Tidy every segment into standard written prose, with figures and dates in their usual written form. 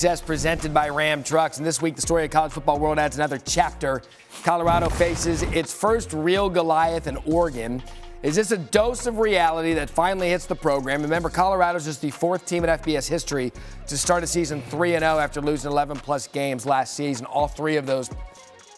Success presented by Ram Trucks. And this week, the story of college football world adds another chapter. Colorado faces its first real Goliath in Oregon. Is this a dose of reality that finally hits the program? Remember, Colorado's just the fourth team in FBS history to start a season 3-0 after losing 11-plus games last season. All three of those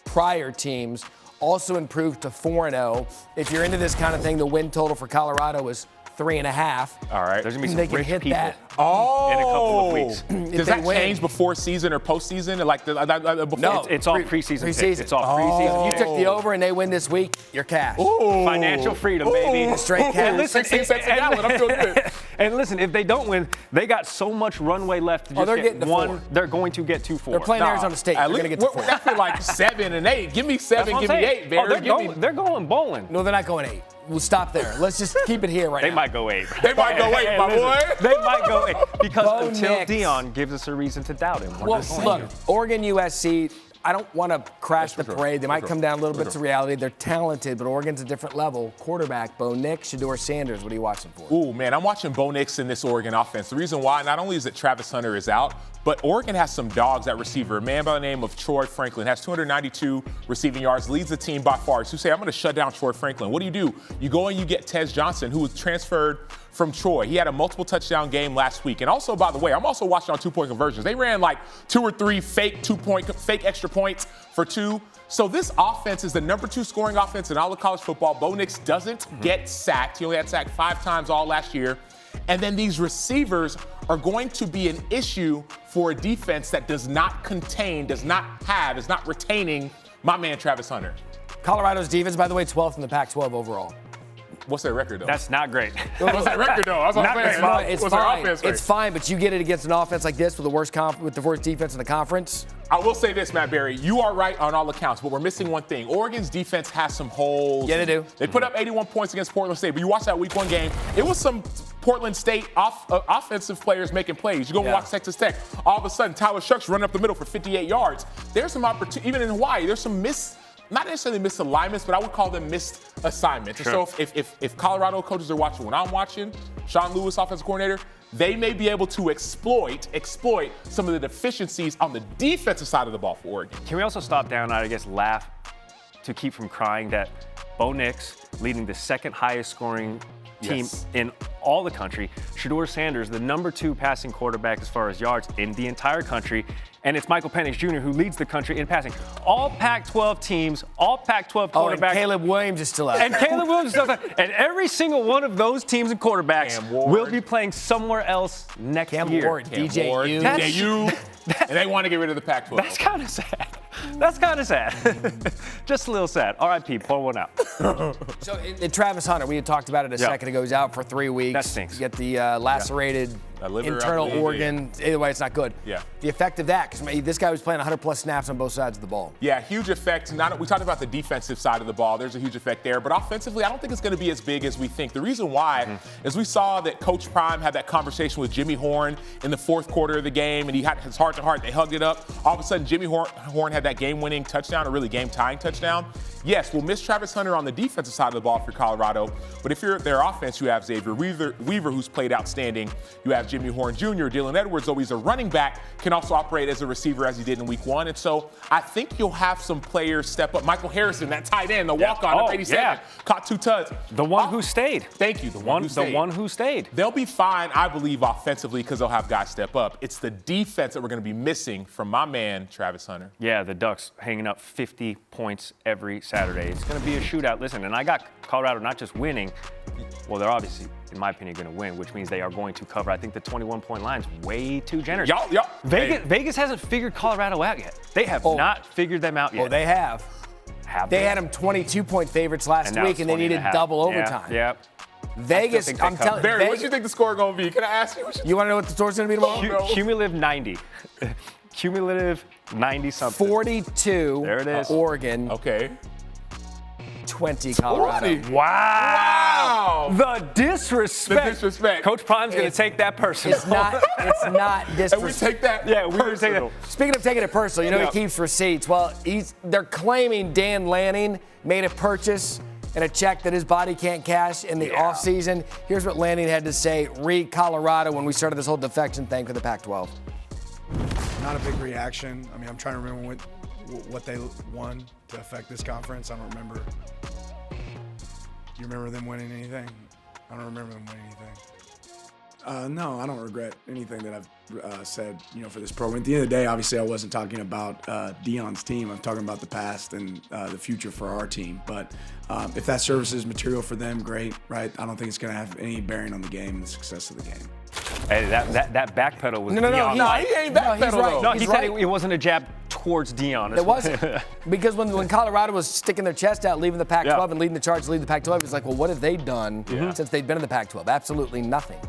prior teams also improved to 4-0. If you're into this kind of thing, the win total for Colorado is 3.5. All right. There's going to be some rich people in a couple of weeks. Does that change before season or postseason? Like before? No, it's all preseason. It's all preseason. If you took the over and they win this week, you're cash. Ooh. Financial freedom, baby. Straight cash. And listen, 16 cents a gallon. I'm doing good. And listen, if they don't win, they got so much runway left to just they're get getting to one. 4. They're going to get to 4. They're playing Arizona State. They're going to get to 4. I feel like 7 and 8. Give me 7, give me 8, Barrie. They're going bowling. No, they're not going 8. We'll stop there. Let's just keep it here right now. They might go 8. They might go 8, my boy. They might go 8 because Bo until Nix. Dion gives us a reason to doubt him. Well, look, Oregon, USC, I don't want to crash the parade. They might come down a little bit to reality. They're talented, but Oregon's a different level. Quarterback, Bo Nix, Shedeur Sanders, what are you watching for? Ooh, man, I'm watching Bo Nix in this Oregon offense. The reason why, not only is it Travis Hunter is out, but Oregon has some dogs at receiver. A man by the name of Troy Franklin has 292 receiving yards, leads the team by far. So you say, I'm going to shut down Troy Franklin. What do? You go and you get Tez Johnson, who was transferred from Troy. He had a multiple touchdown game last week. And also, by the way, I'm also watching on 2-point conversions. They ran like 2 or 3 fake extra points for 2. So this offense is the number 2 scoring offense in all of college football. Bo Nix doesn't get sacked. He only had sacked 5 times all last year. And then these receivers are going to be an issue for a defense that is not retaining my man Travis Hunter. Colorado's defense, by the way, 12th in the Pac-12 overall. What's their record, though? That's not great. What's that record, though? That's what I'm saying. It's fine. It's fine, but you get it against an offense like this with the worst defense in the conference. I will say this, Matt Barrie. You are right on all accounts, but we're missing one thing. Oregon's defense has some holes. Yeah, they do. They put up 81 points against Portland State, but you watch that Week 1 game, it was some Portland State offensive players making plays. You go and watch Texas Tech. All of a sudden, Tyler Shucks running up the middle for 58 yards. There's some opportunity, even in Hawaii, there's some not necessarily misalignments, but I would call them missed assignments. Sure. So if Colorado coaches are watching what I'm watching, Sean Lewis, offensive coordinator, they may be able to exploit some of the deficiencies on the defensive side of the ball for Oregon. Can we also stop down and, I guess, laugh to keep from crying that Bo Nix, leading the second highest scoring team in all the country, Shedeur Sanders, the number 2 passing quarterback as far as yards in the entire country, and it's Michael Penix Jr. who leads the country in passing. All Pac-12 teams, all Pac-12 quarterbacks. And Caleb Williams is still out. And Caleb Williams is still out. And every single one of those teams and quarterbacks will be playing somewhere else next year. DJU. And they want to get rid of the Pac-12. That's kind of sad. That's kind of sad. Just a little sad. R.I.P. Pour one out. So, Travis Hunter, we had talked about it a second ago. He's out for 3 weeks. That stinks. You get the lacerated internal organ. Either way, it's not good. Yeah. The effect of that, because this guy was playing 100-plus snaps on both sides of the ball. Yeah, huge effect. We talked about the defensive side of the ball. There's a huge effect there. But offensively, I don't think it's going to be as big as we think. The reason why is we saw that Coach Prime had that conversation with Jimmy Horn in the 4th quarter of the game, and he had his heart-to-heart. They hugged it up. All of a sudden, Jimmy Horn had that game-winning touchdown, or really game-tying touchdown. Yes, we'll miss Travis Hunter on the defensive side of the ball for Colorado, but if you're their offense, you have Xavier Weaver, who's played outstanding. You have Jimmy Horn Jr., Dylan Edwards, though he's a running back, can also operate as a receiver as he did in Week 1. And so I think you'll have some players step up. Michael Harrison, that tight end, the walk-on up 87, caught 2 tuds. The one who stayed. Thank you, the one who stayed. They'll be fine, I believe, offensively because they'll have guys step up. It's the defense that we're going to be missing from my man, Travis Hunter. Yeah, the Ducks hanging up 50 points every Saturday. It's going to be a shootout. Listen, and I got Colorado not just winning. Well, they're obviously, in my opinion, going to win, which means they are going to cover. I think the 21-point line is way too generous. Vegas hasn't figured Colorado out yet. They have not figured them out yet. Oh, they have. They had them 22-point favorites last week, and they needed double overtime. Yeah. Vegas, I'm telling you. Barrie, what do you think the score is going to be? Can I ask you? You want to know what the score's going to be tomorrow? Cumulative 90. Cumulative 90-something. 42. There it is. Oregon. Okay. 20 Colorado. 20. Wow. The disrespect. The disrespect. Coach Prime's going to take that personal. It's not disrespect. And we take that. Yeah, we're going to take that. Speaking of taking it personal, he keeps receipts. Well, they're claiming Dan Lanning made a purchase and a check that his body can't cash in the offseason. Here's what Lanning had to say re Colorado when we started this whole defection thing for the Pac-12. Not a big reaction. I mean, I'm trying to remember what they won to affect this conference. I don't remember. You remember them winning anything? I don't remember them winning anything. No, I don't regret anything that I've said, for this program. At the end of the day, obviously, I wasn't talking about Deion's team. I'm talking about the past and the future for our team. But if that serves as material for them, great, right? I don't think it's going to have any bearing on the game and the success of the game. Hey, that backpedal was No, Deion. he ain't backpedal though. No, he said it wasn't a jab towards Deion. It wasn't. Because when Colorado was sticking their chest out, leaving the Pac-12 and leading the charge to lead the Pac-12, it was like, well, what have they done since they've been in the Pac-12? Absolutely nothing.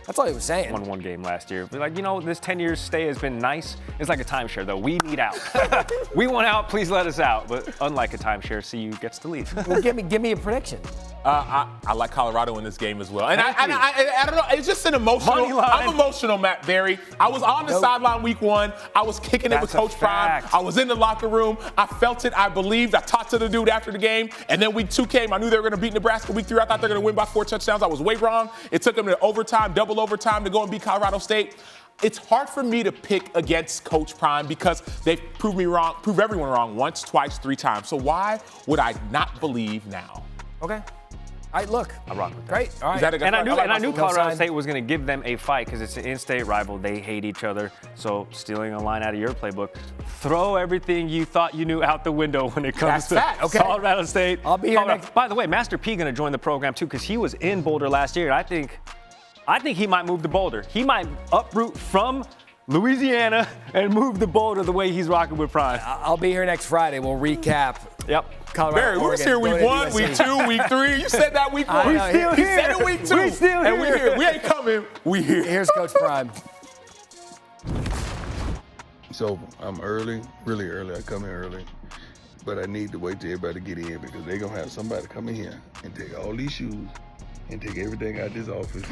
That's all he was saying. Won one game last year. But this 10-year stay has been nice. It's like a timeshare, though. We need out. We want out. Please let us out. But unlike a timeshare, CU gets to leave. Well, give me a prediction. I like Colorado in this game as well. And I don't know. It's just an emotional. I'm emotional, Matt Barrie. I was on the sideline week 1. I was kicking it with Coach Prime. I was in the locker room. I felt it. I believed. I talked to the dude after the game. And then week 2 came. I knew they were going to beat Nebraska week 3. I thought they were going to win by 4 touchdowns. I was way wrong. It took them to overtime, double overtime to go and beat Colorado State. It's hard for me to pick against Coach Prime because they've proved everyone wrong once, twice, 3 times. So why would I not believe now? Okay. All right, look. I rock with that. Great. All right. I knew Colorado State was going to give them a fight because it's an in-state rival. They hate each other. So stealing a line out of your playbook, throw everything you thought you knew out the window when it comes to Colorado State. I'll be here next. By the way, Master P going to join the program too because he was in Boulder last year. And I think he might move to Boulder. He might uproot from Louisiana and move to Boulder the way he's rocking with Prime. I'll be here next Friday. We'll recap. Yep. Colorado, Barrie, we was here week 1, week 2, week 3. You said that week 1. We still He said it week 2. We still and here. we here. We ain't coming. We here. Here's Coach Prime. So I'm early, really early. I come in early, but I need to wait till everybody get in because they're going to have somebody come in here and take all these shoes and take everything out of this office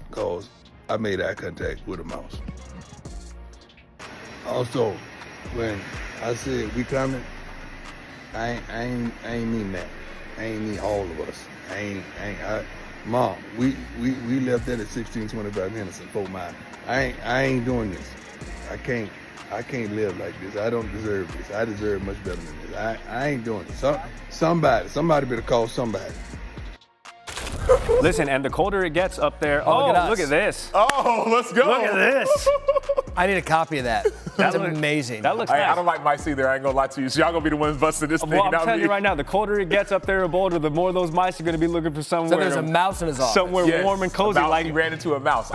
because I made eye contact with a mouse. Also, when I said we coming, I ain't mean that. I ain't mean all of us. Mom, we left that at 1625 Henderson, 4 miles. I ain't doing this. I can't live like this. I don't deserve this. I deserve much better than this. I ain't doing it. Somebody better call somebody. Listen, and the colder it gets up there, look at this. Oh, let's go. Look at this. I need a copy of that. That's amazing. That looks Hey, nice. I don't like mice either. I ain't gonna lie to you. So y'all gonna be the ones busting this thing. Well, I'm telling you right now, the colder it gets up there in Boulder, the more those mice are going to be looking for somewhere. So there's a mouse in his office. Somewhere warm and cozy. He ran into a mouse.